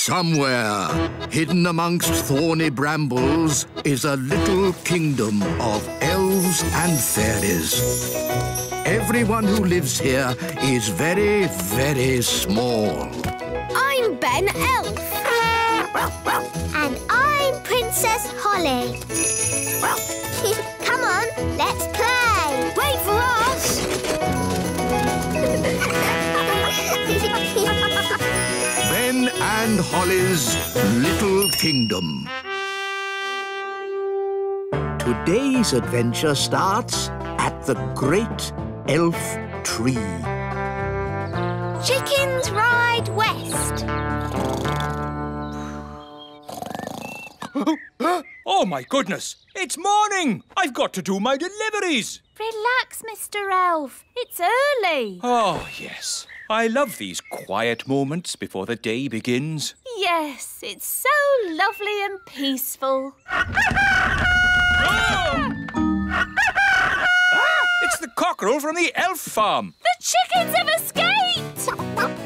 Somewhere, hidden amongst thorny brambles, is a little kingdom of elves and fairies. Everyone who lives here is very, very small. I'm Ben Elf. And I'm Princess Holly. Come on, let's play. Wait for us. Ben and Holly's Little Kingdom. Today's adventure starts at the Great Elf Tree. Chickens ride west. Oh, my goodness! It's morning! I've got to do my deliveries! Relax, Mr. Elf. It's early. Oh, yes. I love these quiet moments before the day begins. Yes, it's so lovely and peaceful. It's the cockerel from the elf farm. The chickens have escaped!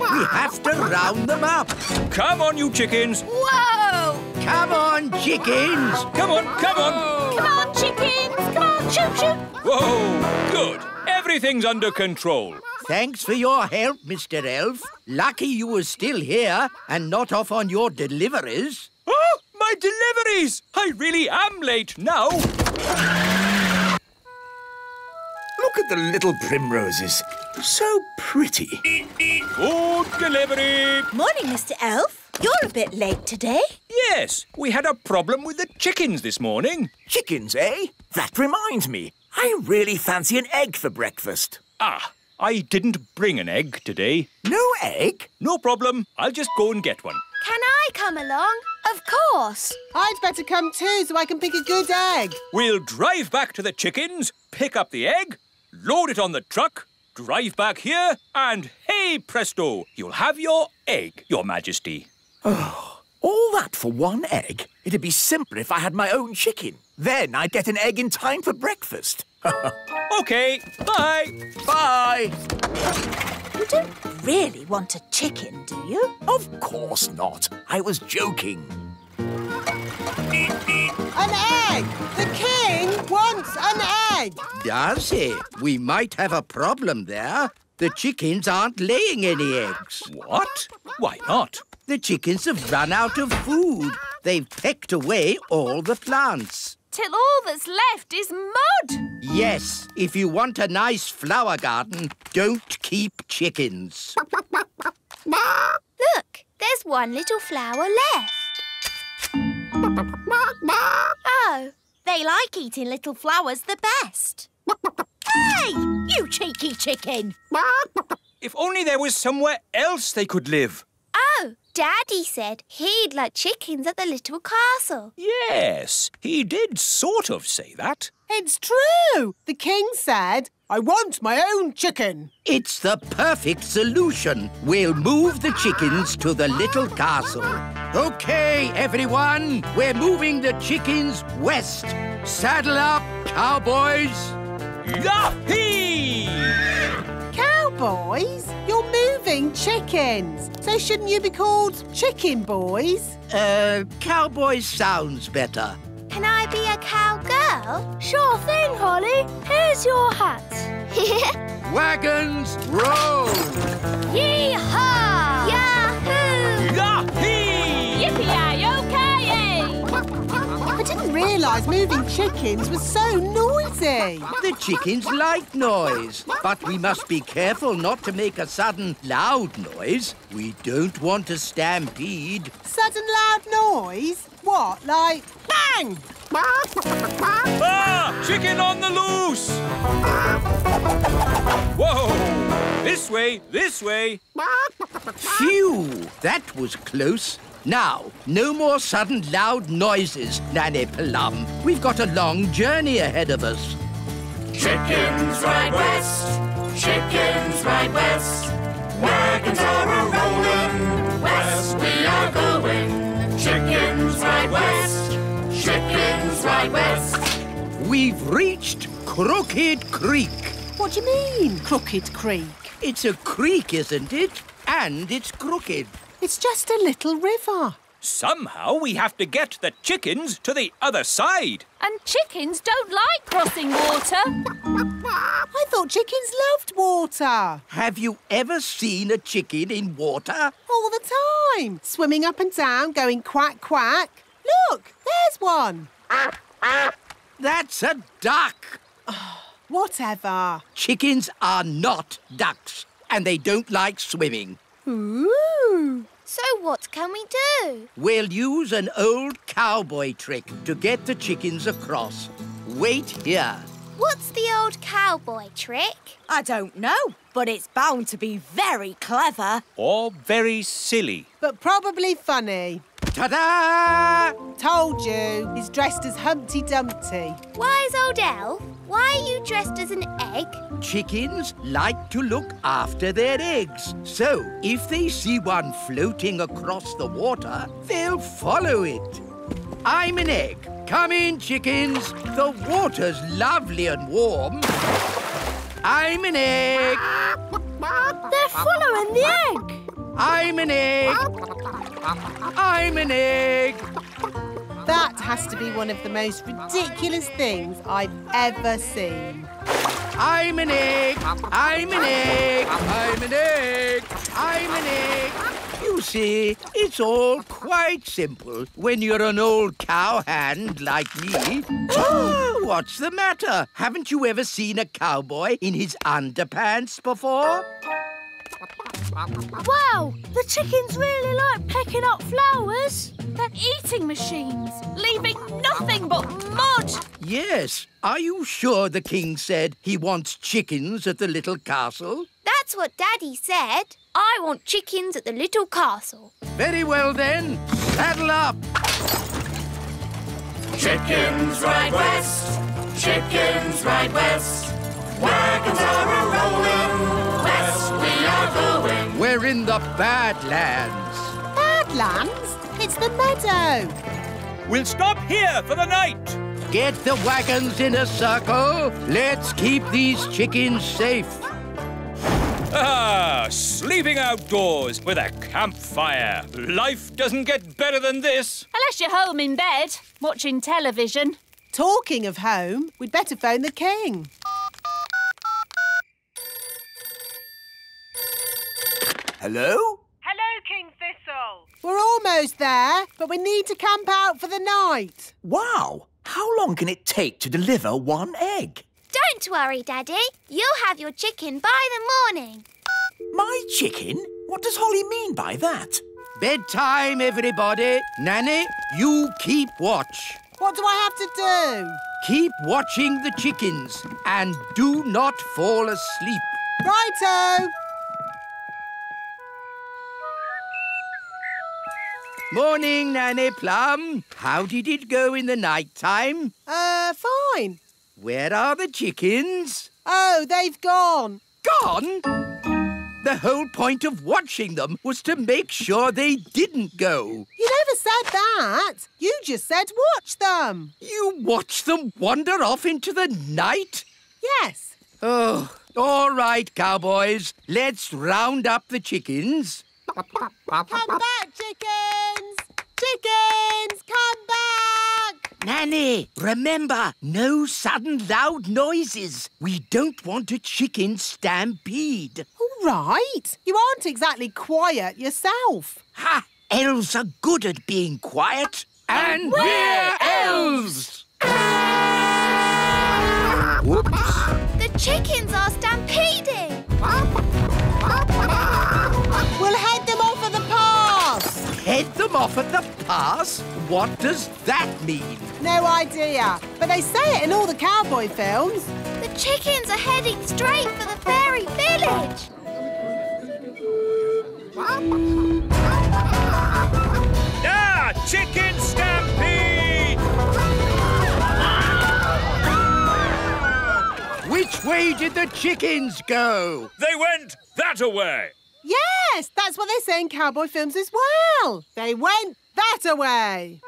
We have to round them up. Come on, you chickens. Whoa! Come on, chickens. Come on, come on. Come on, chickens! Come on, choo-choo! Whoa, good. Everything's under control. Thanks for your help, Mr. Elf. Lucky you were still here and not off on your deliveries. Oh, my deliveries! I really am late now. Look at the little primroses. So pretty. Good delivery. Morning, Mr. Elf. You're a bit late today. Yes, we had a problem with the chickens this morning. Chickens, eh? That reminds me. I really fancy an egg for breakfast. Ah, I didn't bring an egg today. No egg? No problem. I'll just go and get one. Can I come along? Of course. I'd better come too so I can pick a good egg. We'll drive back to the chickens, pick up the egg, load it on the truck, drive back here, and hey presto, you'll have your egg, Your Majesty. Oh, all that for one egg? It'd be simpler if I had my own chicken. Then I'd get an egg in time for breakfast. OK, bye. Bye. You don't really want a chicken, do you? Of course not. I was joking. An egg! The king wants an egg! Does he? We might have a problem there. The chickens aren't laying any eggs. What? Why not? The chickens have run out of food. They've pecked away all the plants. Till all that's left is mud. Yes, if you want a nice flower garden, don't keep chickens. Look, there's one little flower left. Oh, they like eating little flowers the best. Hey, you cheeky chicken! If only there was somewhere else they could live. Oh, Daddy said he'd like chickens at the little castle. Yes, he did sort of say that. It's true. The king said, I want my own chicken. It's the perfect solution. We'll move the chickens to the little castle. OK, everyone, we're moving the chickens west. Saddle up, cowboys. Yahee! Cowboys? You're moving chickens. So shouldn't you be called chicken boys? Cowboys sounds better. Can I be a cowgirl? Sure thing, Holly. Here's your hat. Wagons, roll! Yee-haw! Yahoo! Yahee! Yippee-yi-yo-ki-yay! I didn't realise moving chickens was so noisy. The chickens like noise, but we must be careful not to make a sudden loud noise. We don't want a stampede. Sudden loud noise? What, like bang? Ah! Chicken on the loose! Whoa! This way, this way. Phew! That was close. Now, no more sudden loud noises, Nanny Plum. We've got a long journey ahead of us. Chickens ride west, chickens ride west. Wagons are a-rolling, west we are going. Chickens ride west, chickens ride west. We've reached Crooked Creek. What do you mean, Crooked Creek? It's a creek, isn't it? And it's crooked. It's just a little river. Somehow we have to get the chickens to the other side. And chickens don't like crossing water. I thought chickens loved water. Have you ever seen a chicken in water? All the time. Swimming up and down, going quack, quack. Look, there's one. That's a duck. Whatever. Chickens are not ducks, and they don't like swimming. Ooh. So what can we do? We'll use an old cowboy trick to get the chickens across. Wait here. What's the old cowboy trick? I don't know, but it's bound to be very clever. Or very silly. But probably funny. Ta-da! Told you, he's dressed as Humpty Dumpty. Wise old elf, why are you dressed as an egg? Chickens like to look after their eggs. So, if they see one floating across the water, they'll follow it. I'm an egg. Come in, chickens. The water's lovely and warm. I'm an egg. They're following the egg. I'm an egg. I'm an egg. That has to be one of the most ridiculous things I've ever seen. I'm an egg. I'm an egg. I'm an egg. I'm an egg. You see, it's all quite simple when you're an old cowhand like me. What's the matter? Haven't you ever seen a cowboy in his underpants before? Wow, the chickens really like pecking up flowers. They're eating machines, leaving nothing but mud. Yes. Are you sure the king said he wants chickens at the little castle? That's what Daddy said. I want chickens at the little castle. Very well then. Saddle up. Chickens ride west, chickens ride west. Wagons are a-rolling, west we are going. We're in the Badlands. Badlands? It's the meadow. We'll stop here for the night. Get the wagons in a circle. Let's keep these chickens safe. Ah, sleeping outdoors with a campfire. Life doesn't get better than this. Unless you're home in bed, watching television. Talking of home, we'd better phone the king. Hello? Hello, King Thistle. We're almost there, but we need to camp out for the night. Wow! How long can it take to deliver one egg? Don't worry, Daddy. You'll have your chicken by the morning. My chicken? What does Holly mean by that? Bedtime, everybody. Nanny, you keep watch. What do I have to do? Keep watching the chickens and do not fall asleep. Righto. Morning, Nanny Plum. How did it go in the night time? Fine. Where are the chickens? Oh, they've gone. Gone? The whole point of watching them was to make sure they didn't go. You never said that. You just said watch them. You watched them wander off into the night? Yes. Oh, all right, cowboys. Let's round up the chickens. Come back, chickens! Chickens, come back! Nanny, remember, no sudden loud noises. We don't want a chicken stampede. All right. You aren't exactly quiet yourself. Ha! Elves are good at being quiet. And we're elves! Whoops. The chickens are stampeding. We'll head them off at the pass. Head them off at the pass? What does that mean? No idea, but they say it in all the cowboy films. The chickens are heading straight for the fairy village. Ah, chicken stampede! Which way did the chickens go? They went that-a-way. Yes, that's what they say in cowboy films as well. They went that-a-way.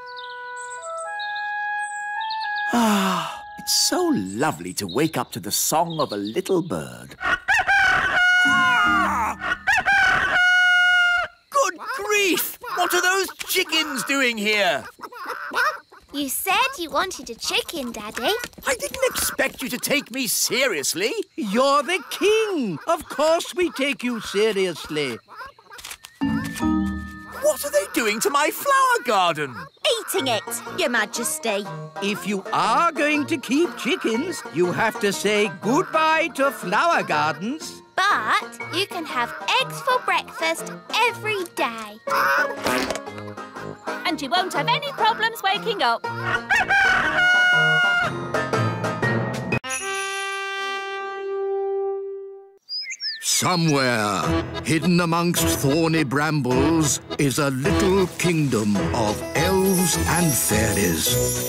Ah, it's so lovely to wake up to the song of a little bird. Good grief! What are those chickens doing here? You said you wanted a chicken, Daddy. I didn't expect you to take me seriously. You're the king. Of course we take you seriously. What are they doing to my flower garden? Eating it, Your Majesty. If you are going to keep chickens, you have to say goodbye to flower gardens. But you can have eggs for breakfast every day. And you won't have any problems waking up. Somewhere, hidden amongst thorny brambles, is a little kingdom of elves and fairies.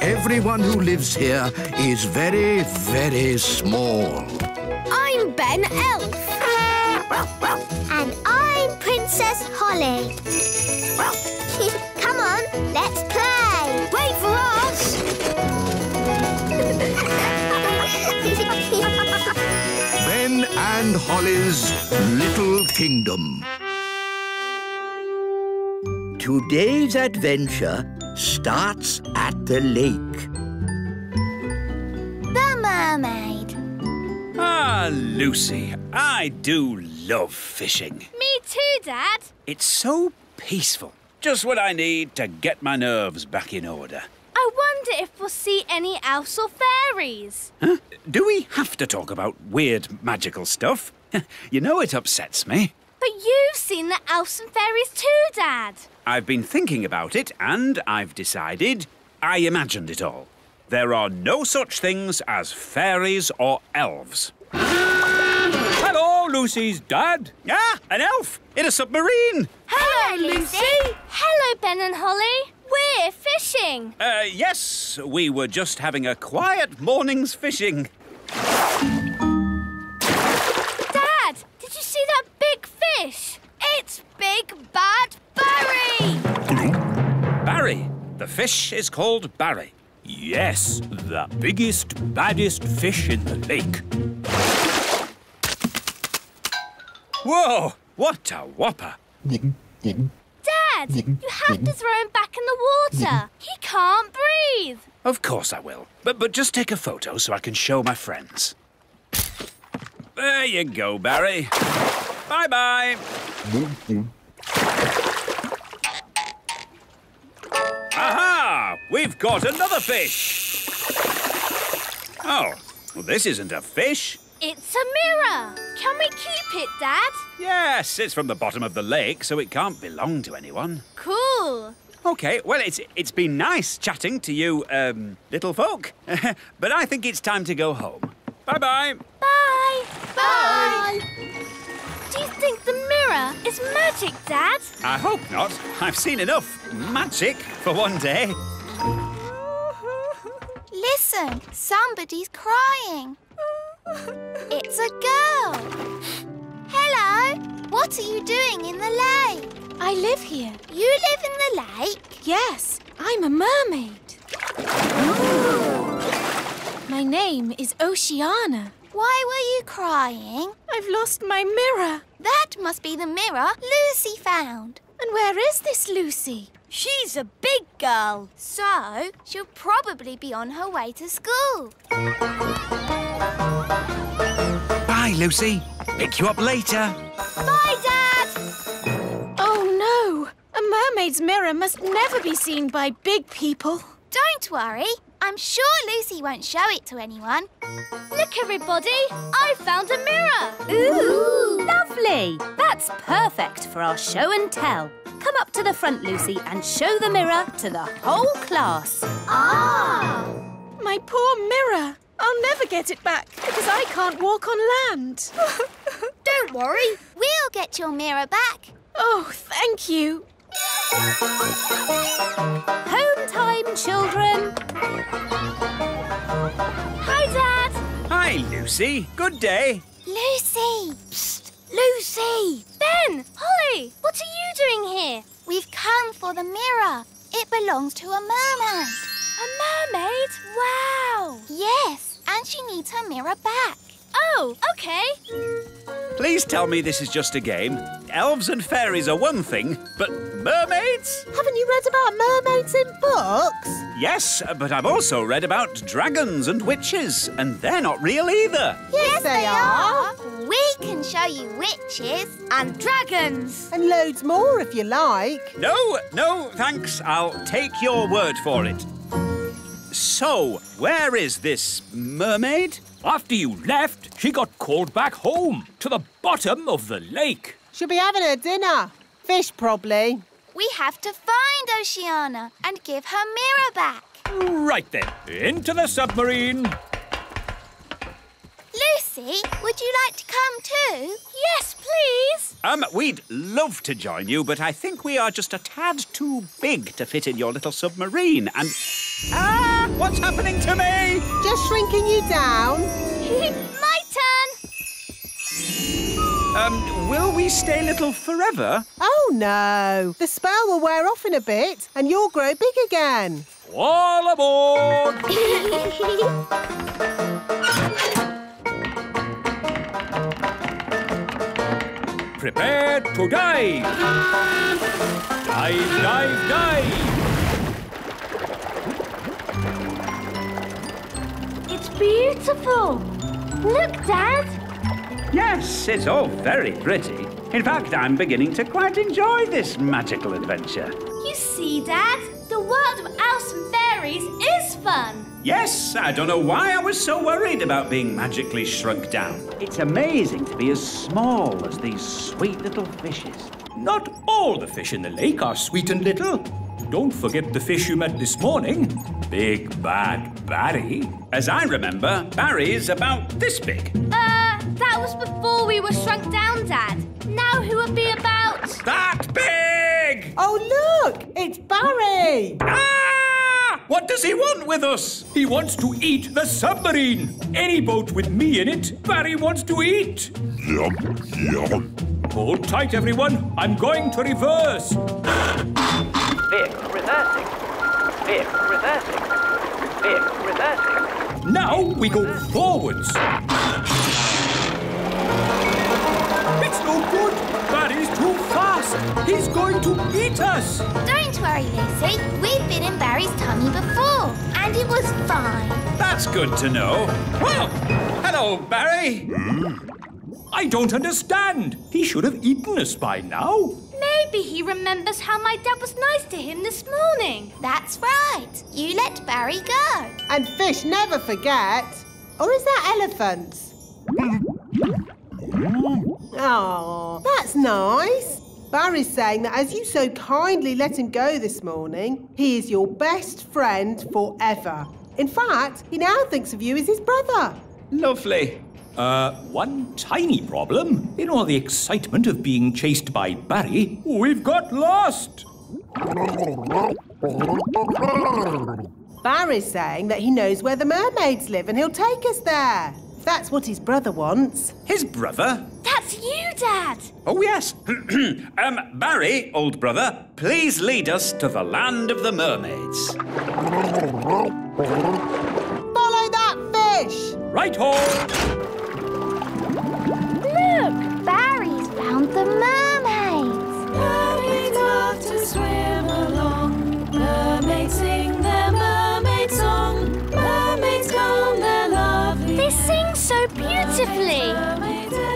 Everyone who lives here is very, very small. I'm Ben Elf. And I'm Princess Holly. Come on, let's play. Wait for us. Ben and Holly's Little Kingdom. Today's adventure starts at the lake. The Mermaid. Ah, Lucy, I do love fishing. Me too, Dad. It's so peaceful. Just what I need to get my nerves back in order. I wonder if we'll see any elves or fairies. Huh? Do we have to talk about weird magical stuff? You know it upsets me. But you've seen the elves and fairies too, Dad. I've been thinking about it and I've decided I imagined it all. There are no such things as fairies or elves. Hello, Lucy's dad. Ah, an elf in a submarine. Hello, Lucy. Hello, Ben and Holly. We're fishing. Yes, we were just having a quiet morning's fishing. Dad, did you see that big fish? It's Big Bad Barry. Barry. The fish is called Barry. Yes, the biggest, baddest fish in the lake. Whoa, what a whopper. Dad, you have to throw him back in the water. He can't breathe. Of course I will. But just take a photo so I can show my friends. There you go, Barry. Bye-bye. Aha! We've caught another fish. Oh, well, this isn't a fish. It's a mirror. Can we keep it, Dad? Yes, it's from the bottom of the lake, so it can't belong to anyone. Cool. OK, well, it's been nice chatting to you, little folk. But I think it's time to go home. Bye-bye. Bye. Bye. Do you think the mirror is magic, Dad? I hope not. I've seen enough magic for one day. Listen, somebody's crying. It's a girl. Hello. What are you doing in the lake? I live here. You live in the lake? Yes, I'm a mermaid. My name is Oceana. Why were you crying? I've lost my mirror. That must be the mirror Lucy found. And where is this Lucy? She's a big girl. So, she'll probably be on her way to school. Bye, Lucy. Pick you up later. Bye, Dad. Oh, no. A mermaid's mirror must never be seen by big people. Don't worry. I'm sure Lucy won't show it to anyone. Look, everybody. I found a mirror. Ooh, lovely. That's perfect for our show and tell. Come up to the front, Lucy, and show the mirror to the whole class. Ah! My poor mirror. I'll never get it back because I can't walk on land. Don't worry. We'll get your mirror back. Oh, thank you. Home time, children. Hi, Dad. Hi, Lucy. Good day. Lucy! Psst, Lucy. Ben, Holly, what are you doing here? We've come for the mirror. It belongs to a mermaid. A mermaid? Wow. Yes, and she needs her mirror back. Oh, OK. Please tell me this is just a game. Elves and fairies are one thing, but mermaids? Haven't you read about mermaids in books? Yes, but I've also read about dragons and witches, and they're not real either. Yes, they are. We can show you witches And dragons. And loads more if you like. No, thanks. I'll take your word for it. So, where is this mermaid? After you left, she got called back home to the bottom of the lake. She'll be having her dinner. Fish, probably. We have to find Oceana and give her mirror back. Right then, into the submarine. Lucy, would you like to come too? Yes, please. We'd love to join you, but I think we are just a tad too big to fit in your little submarine, and... what's happening to me? Just shrinking you down. My turn. Will we stay little forever? Oh, no. The spell will wear off in a bit and you'll grow big again. All aboard! Prepare to dive! Dive, dive, dive! It's beautiful. Look, Dad. Yes, it's all very pretty. In fact, I'm beginning to quite enjoy this magical adventure. You see, Dad, the world of elves and fairies is fun. Yes, I don't know why I was so worried about being magically shrunk down. It's amazing to be as small as these sweet little fishes. Not all the fish in the lake are sweet and little. Don't forget the fish you met this morning. Big Bad Barry. As I remember, Barry's about this big. That was before we were shrunk down, Dad. Now who would be about... That big! Oh, look! It's Barry! Ah! What does he want with us? He wants to eat the submarine. Any boat with me in it, Barry wants to eat. Yum, yum. Hold tight, everyone. I'm going to reverse. Vehicle reversing. Vehicle reversing. Vehicle reversing. Now we go forwards. It's no good. Barry's too fast. He's going to eat us. Don't worry, Lucy. We've been in Barry's tummy before, and it was fine. That's good to know. Well, hello, Barry. I don't understand. He should have eaten us by now. Maybe he remembers how my dad was nice to him this morning. That's right. You let Barry go. And fish never forget. Or is that elephants? Oh, that's nice. Barry's saying that as you so kindly let him go this morning, he is your best friend forever. In fact, he now thinks of you as his brother. Lovely. One tiny problem. In all the excitement of being chased by Barry, we've got lost. Barry's saying that he knows where the mermaids live and he'll take us there. If that's what his brother wants. His brother? That's you, Dad. Oh, yes. Barry, old brother, please lead us to the land of the mermaids. Follow that fish! Right-ho! Look, Barry's found the mermaids. Mermaids love to swim along. Mermaids sing their mermaid song. Mermaids come, they're lovely. They sing so beautifully.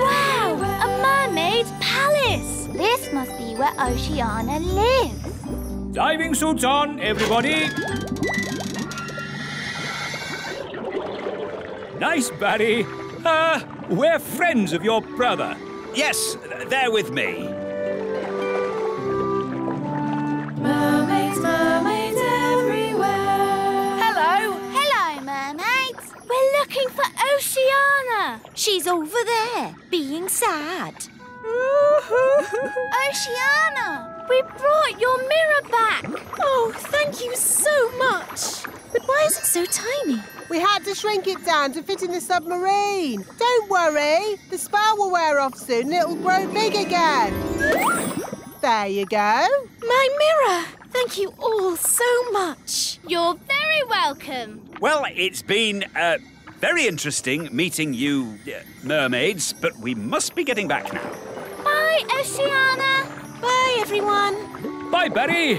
Wow, a mermaid palace. This must be where Oceana lives. Diving suits on, everybody. Nice, Barry. We're friends of your brother. Yes, they're with me. Mermaids, mermaids everywhere. Hello. Hello, mermaids. We're looking for Oceana. She's over there, being sad. Oceana! We brought your mirror back. Oh, thank you so much. But why is it so tiny? We had to shrink it down to fit in the submarine. Don't worry, the spell will wear off soon and it'll grow big again. There you go. My mirror. Thank you all so much. You're very welcome. Well, it's been very interesting meeting you, mermaids, but we must be getting back now. Bye, Oceana. Bye, everyone. Bye, Berry.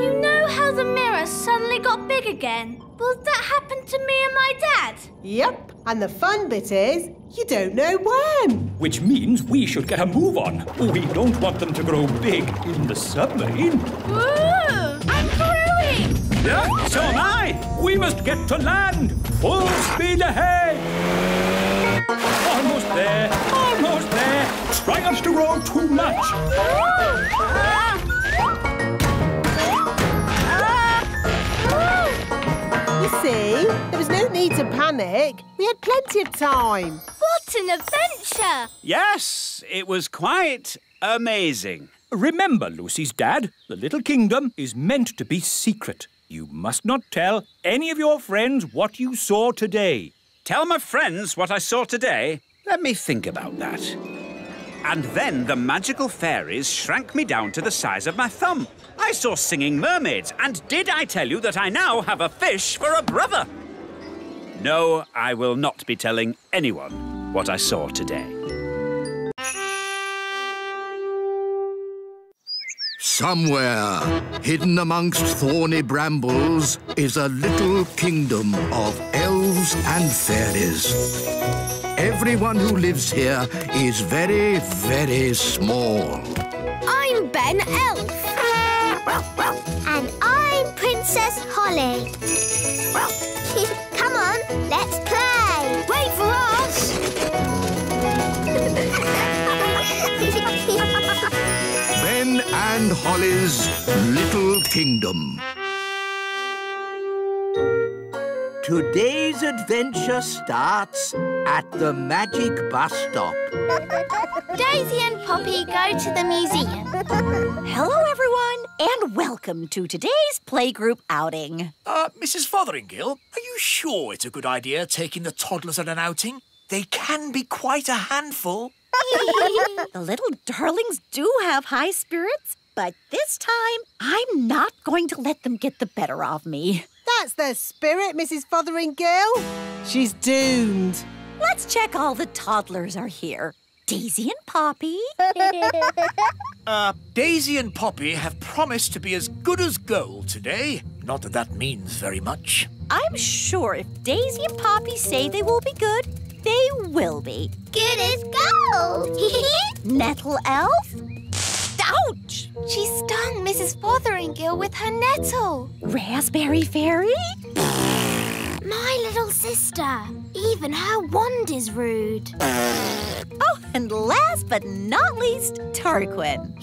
You know how the mirror suddenly got big again? Will that happen to me and my dad? Yep, and the fun bit is, you don't know when. Which means we should get a move on. We don't want them to grow big in the submarine. Ooh, I'm growing! Yeah, so am I. We must get to land. Full speed ahead. Almost there. Almost there. Try not to grow too much. You see, there was no need to panic. We had plenty of time. What an adventure! Yes, it was quite amazing. Remember, Lucy's dad, the little kingdom is meant to be secret. You must not tell any of your friends what you saw today. Tell my friends what I saw today? Let me think about that. And then the magical fairies shrank me down to the size of my thumb. I saw singing mermaids, and did I tell you that I now have a fish for a brother? No, I will not be telling anyone what I saw today. Somewhere, hidden amongst thorny brambles, is a little kingdom of elves and fairies. Everyone who lives here is very, very small. I'm Ben Elf. And I'm Princess Holly. Come on, let's play. Wait for us. Ben and Holly's Little Kingdom. Today's adventure starts at the magic bus stop. Daisy and Poppy go to the museum. Hello, everyone, and welcome to today's playgroup outing. Mrs. Fotheringill, are you sure it's a good idea taking the toddlers on an outing? They can be quite a handful. The little darlings do have high spirits, but this time I'm not going to let them get the better of me. That's their spirit, Mrs. Fotheringill. She's doomed. Let's check all the toddlers are here. Daisy and Poppy. Daisy and Poppy have promised to be as good as gold today. Not that that means very much. I'm sure if Daisy and Poppy say they will be good, they will be. Good as gold. Nettle Elf? Ouch! She stung Mrs. Fotheringill with her nettle. Raspberry Fairy? My little sister. Even her wand is rude. Oh, and last but not least, Tarquin.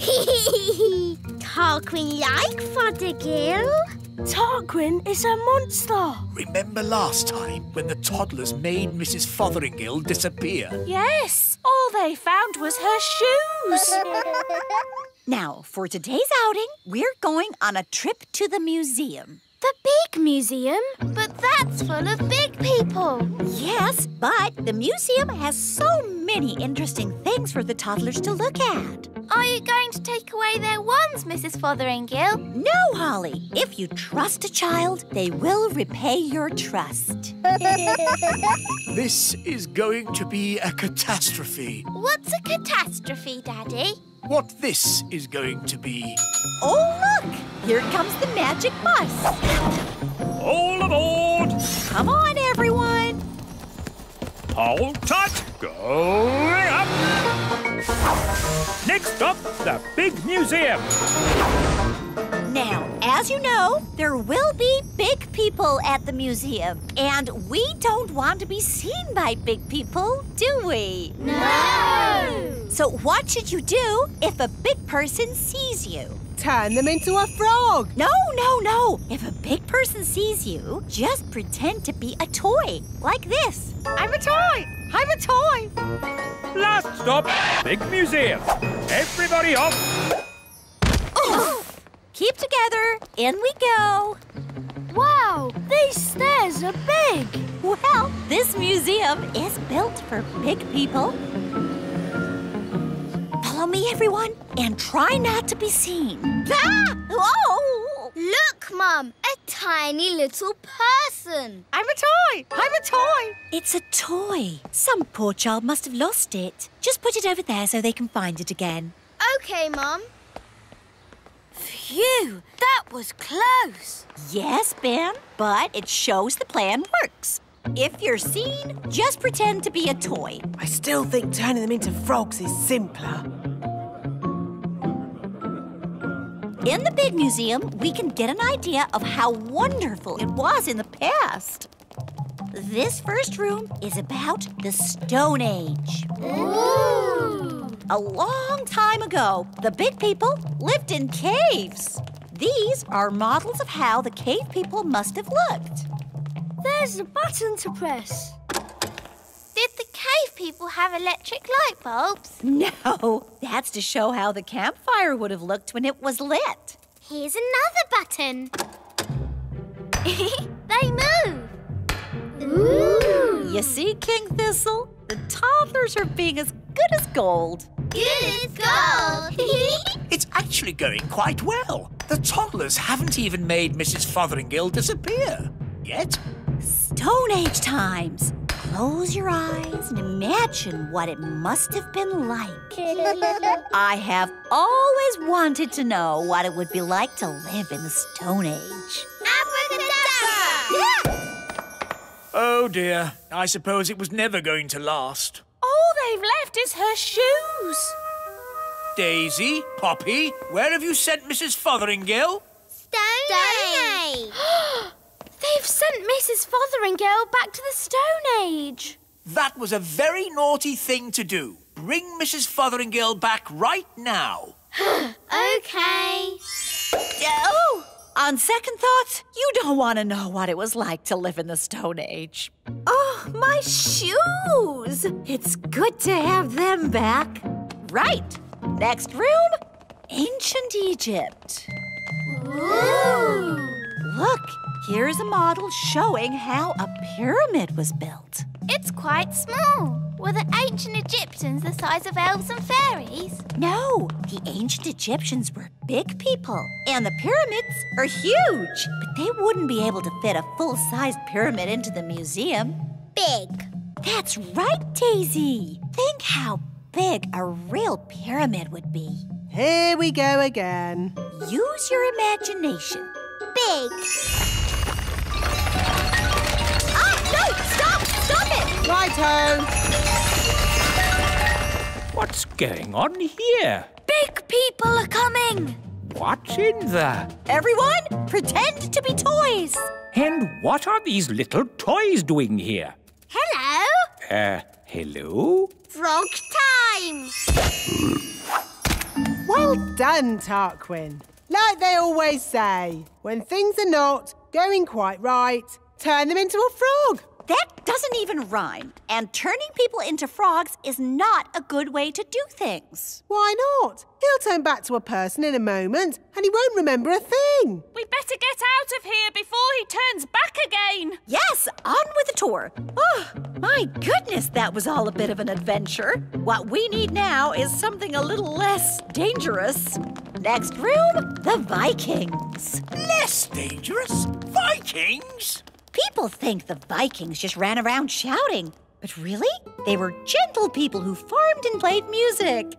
Tarquin like Fothergill. Tarquin is a monster. Remember last time when the toddlers made Mrs. Fotheringill disappear? Yes, all they found was her shoes. Now, for today's outing, we're going on a trip to the museum. The big museum? But that's full of big people. Yes, but the museum has so many interesting things for the toddlers to look at. Are you going to take away their wands, Mrs. Fotheringill? No, Holly. If you trust a child, they will repay your trust. This is going to be a catastrophe. What's a catastrophe, Daddy? What this is going to be. Oh, look! Here comes the magic bus. All aboard! Come on, everyone. Hold tight. Going up. Next stop, the big museum. Now, as you know, there will be big people at the museum. And we don't want to be seen by big people, do we? No! So what should you do if a big person sees you? Turn them into a frog. No, no, no. If a big person sees you, just pretend to be a toy, like this. I'm a toy. I'm a toy. Last stop, big museum. Everybody off. Oh. Keep together. In we go. Wow, these stairs are big. Well, this museum is built for big people. Follow me everyone, and try not to be seen. Ah! Oh! Look, Mum, a tiny little person. I'm a toy. I'm a toy. It's a toy. Some poor child must have lost it. Just put it over there so they can find it again. OK, Mum. Phew, that was close. Yes, Ben, but it shows the plan works. If you're seen, just pretend to be a toy. I still think turning them into frogs is simpler. In the big museum, we can get an idea of how wonderful it was in the past. This first room is about the Stone Age. Ooh! A long time ago, the big people lived in caves. These are models of how the cave people must have looked. There's a button to press. Did the cave people have electric light bulbs? No, that's to show how the campfire would have looked when it was lit. Here's another button. They move. Ooh! You see, King Thistle? The toddlers are being as good as gold. Good as gold. It's actually going quite well. The toddlers haven't even made Mrs. Fotheringill disappear. Yet. Stone Age times. Close your eyes and imagine what it must have been like. I have always wanted to know what it would be like to live in the Stone Age. Abracadabra! Oh dear, I suppose it was never going to last. All they've left is her shoes. Daisy, Poppy, where have you sent Mrs. Fotheringill? Stone Age. They've sent Mrs. Fotheringill back to the Stone Age. That was a very naughty thing to do. Bring Mrs. Fotheringill back right now. OK. Oh! On second thoughts, you don't want to know what it was like to live in the Stone Age. Oh, my shoes! It's good to have them back. Right. Next room, Ancient Egypt. Ooh! Look, here's a model showing how a pyramid was built. It's quite small. Were the ancient Egyptians the size of elves and fairies? No, the ancient Egyptians were big people, and the pyramids are huge. But they wouldn't be able to fit a full-sized pyramid into the museum. Big. That's right, Daisy. Think how big a real pyramid would be. Here we go again. Use your imagination. Big. Ah, no! Stop! Stop it! Righto. What's going on here? Big people are coming. What's in there? Everyone, pretend to be toys. And what are these little toys doing here? Hello. Hello? Frog time. Well done, Tarquin. Like they always say, when things are not going quite right, turn them into a frog. That doesn't even rhyme. And turning people into frogs is not a good way to do things. Why not? He'll turn back to a person in a moment and he won't remember a thing. We better get out of here before he turns back again. Yes, on with the tour. Oh, my goodness, that was all a bit of an adventure. What we need now is something a little less dangerous. Next room, the Vikings. Less dangerous? Vikings? People think the Vikings just ran around shouting. But really, they were gentle people who farmed and played music.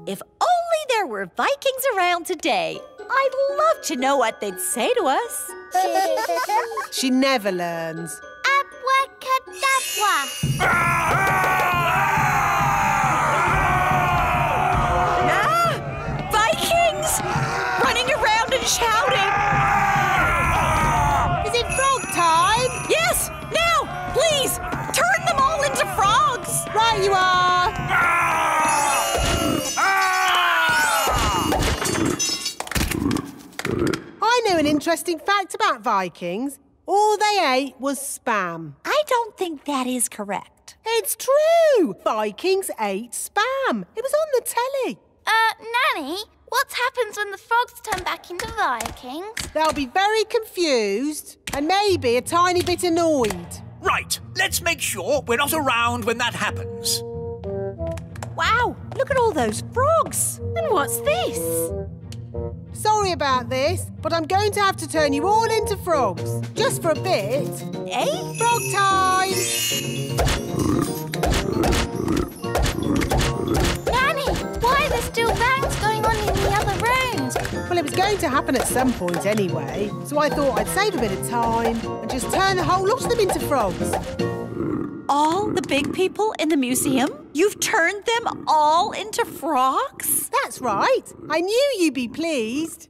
If only there were Vikings around today. I'd love to know what they'd say to us. She never learns. Abracadabra. Ah! Vikings! Running around and shouting. Is it frog time? Yes, now, please, turn them all into frogs. Right you are. I know an interesting fact about Vikings. All they ate was spam. I don't think that is correct. It's true. Vikings ate spam. It was on the telly. Nanny, what happens when the frogs turn back into Vikings? They'll be very confused and maybe a tiny bit annoyed. Right, let's make sure we're not around when that happens. Wow, look at all those frogs. And what's this? Sorry about this, but I'm going to have to turn you all into frogs. Just for a bit. Eh? Frog time! Nanny, why are there still bangs going on in the other rooms? Well, it was going to happen at some point anyway, so I thought I'd save a bit of time and just turn the whole lot of them into frogs. All the big people in the museum? You've turned them all into frogs? That's right. I knew you'd be pleased.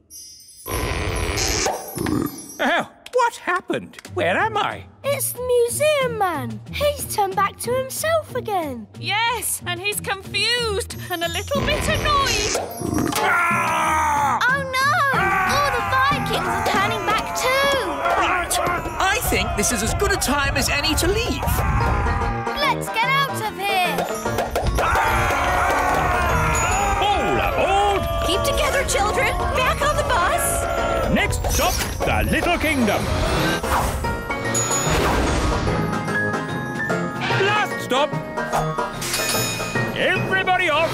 Oh, what happened? Where am I? It's the museum man. He's turned back to himself again. Yes, and he's confused and a little bit annoyed. Oh no! All the Vikings are turning back too! Right. I think this is as good a time as any to leave. Let's get out of here! All aboard! Keep together, children. Back on the bus. Next stop, the Little Kingdom. Last stop. Everybody off.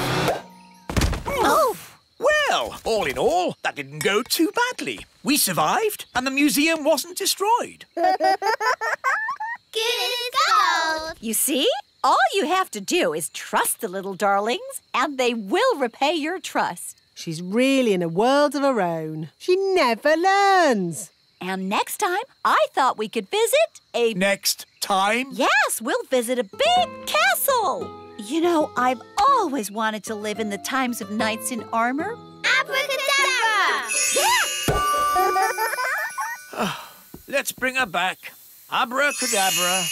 Oh. Well, all in all, that didn't go too badly. We survived, and the museum wasn't destroyed. Good as gold! You see? All you have to do is trust the little darlings, and they will repay your trust. She's really in a world of her own. She never learns. And next time, I thought we could visit a... Next time? Yes, we'll visit a big castle. You know, I've always wanted to live in the times of knights in armor. Abracadabra! Let's bring her back. Abracadabra.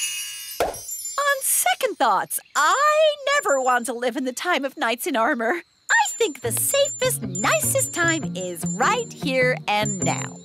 On second thoughts, I never want to live in the time of knights in armor. I think the safest, nicest time is right here and now.